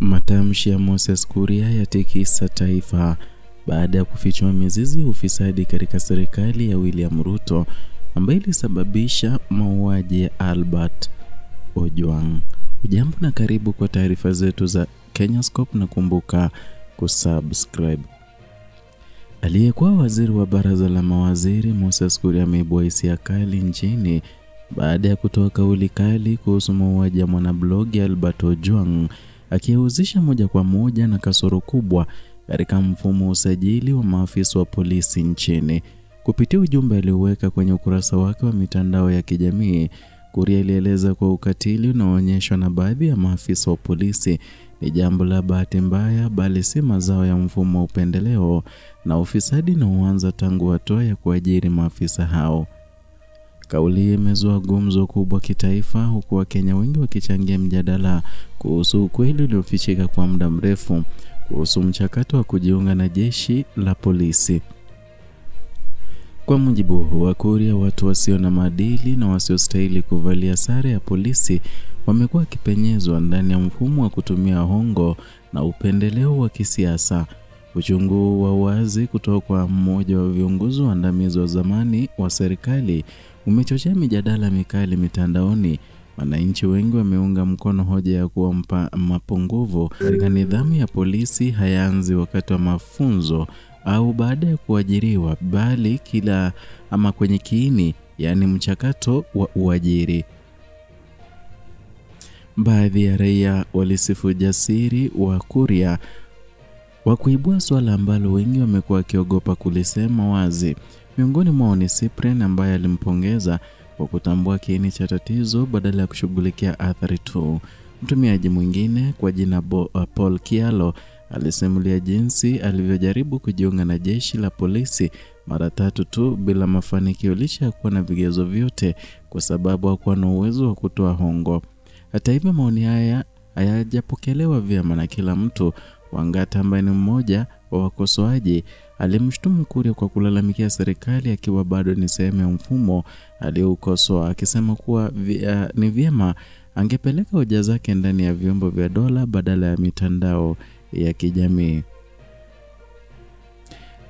Matamshi ya Moses Kuria yatikisa taifa baada ya kufichua mizizi ya ufisadi katika serikali ya William Ruto ambayo ilisababisha mauaji ya Albert Ojwang. Ujambo na karibu kwa taarifa zetu za Kenyascope na kumbuka kusubscribe. Aliyekuwa waziri wa baraza la mawaziri Moses Kuria ameibua hisia kali nchini baada ya kutoa kauli kali kuhusu mauaji ya mwanablogi Albert Ojwang, akihusisha moja kwa moja na kasoro kubwa katika mfumo wa usajili wa maafisa wa polisi nchini. Kupitia ujumbe alioweka kwenye ukurasa wake wa mitandao ya kijamii, Kuria alieleza kwa ukatili unaoonyeshwa na baadhi ya maafisa wa polisi ni jambo la bahati mbaya, bali si mazao ya mfumo wa upendeleo na ufisadi unaoanza tangu hatua ya kuajiri maafisa hao. Kauli imezua gumzo kubwa kitaifa, huku Wakenya wengi wakichangia mjadala kuhusu ukweli uliofichika kwa muda mrefu kuhusu mchakato wa kujiunga na jeshi la polisi. Kwa mujibu wa Kuria, watu wasio na maadili na wasiostahili kuvalia sare ya polisi wamekuwa kipenyezwa ndani ya mfumo wa kutumia hongo na upendeleo wa kisiasa. Uchungu wa wazi kutoka kwa mmoja wa viongozi waandamizi wa zamani wa serikali umechochea mijadala mikali mitandaoni. Wananchi wengi wameunga mkono hoja ya kuwa mapungufu katika nidhamu ya polisi hayaanzi wakati wa mafunzo au baada ya kuajiriwa, bali kwenye kiini, yani mchakato wa uajiri. Baadhi ya raia walisifu ujasiri wa Kuria wa kuibua swala ambalo wengi wamekuwa wakiogopa kulisema wazi. Miongoni mwao ni Cyprian ambaye alimpongeza kwa kutambua kiini cha tatizo badala ya kushughulikia athari tu. Mtumiaji mwingine kwa jina Paul Kialo alisimulia jinsi alivyojaribu kujiunga na jeshi la polisi mara 3 tu bila mafanikio licha ya kuwa na vigezo vyote kwa sababu hakuwa na uwezo wa kutoa hongo. Hata hivyo, maoni haya hayajapokelewa vyema na kila mtu. Wangata ambaye ni mmoja wa wakosoaji alimshtumu Kuria kwa kulalamikia serikali akiwa bado ni sehemu ya mfumo aliyoukosoa, akisema kuwa ni vyema angepeleka hoja zake ndani ya vyombo vya dola badala ya mitandao ya kijamii.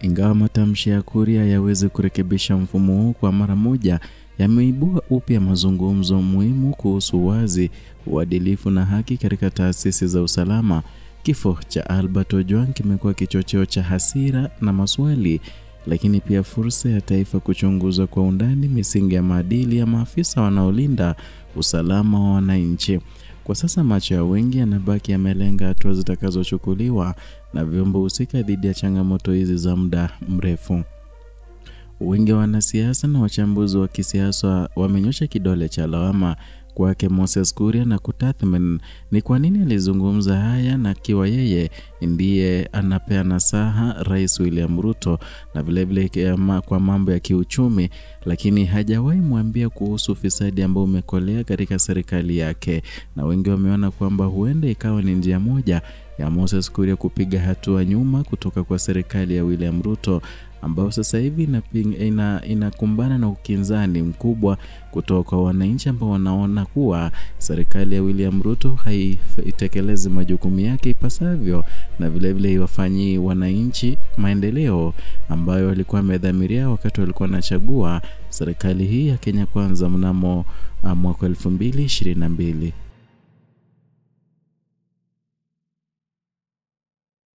Ingawa matamshi ya Kuria yaweze kurekebisha mfumo huu kwa mara moja, yameibua upya mazungumzo muhimu kuhusu wazi, uadilifu na haki katika taasisi za usalama. Kifo cha Albert Ojwang kimekuwa kichocheo cha hasira na maswali, lakini pia fursa ya taifa kuchunguza kwa undani misingi ya maadili ya maafisa wanaolinda usalama wa wananchi. Kwa sasa macho ya wengi yanabaki yamelenga hatua zitakazochukuliwa na vyombo husika dhidi ya changamoto hizi za muda mrefu. Wengi wa wanasiasa na wachambuzi wa kisiasa wamenyosha kidole cha lawama kwake Moses Kuria na kutathmini ni kwa nini alizungumza haya, na kiwa yeye ndiye anapea nasaha Rais William Ruto na vilevile kwa mambo ya kiuchumi, lakini hajawahi mwambia kuhusu ufisadi ambao umekolea katika serikali yake. Na wengi wameona kwamba huenda ikawa ni njia moja ya Moses Kuria kupiga hatua nyuma kutoka kwa serikali ya William Ruto ambao sasa hivi inakumbana na ukinzani mkubwa kutoka kwa wananchi ambao wanaona kuwa serikali ya William Ruto haitekelezi majukumu yake ipasavyo na vilevile iwafanyii wananchi maendeleo ambayo walikuwa wamedhamiria wakati walikuwa wanachagua serikali hii ya Kenya Kwanza mnamo mwaka 2022.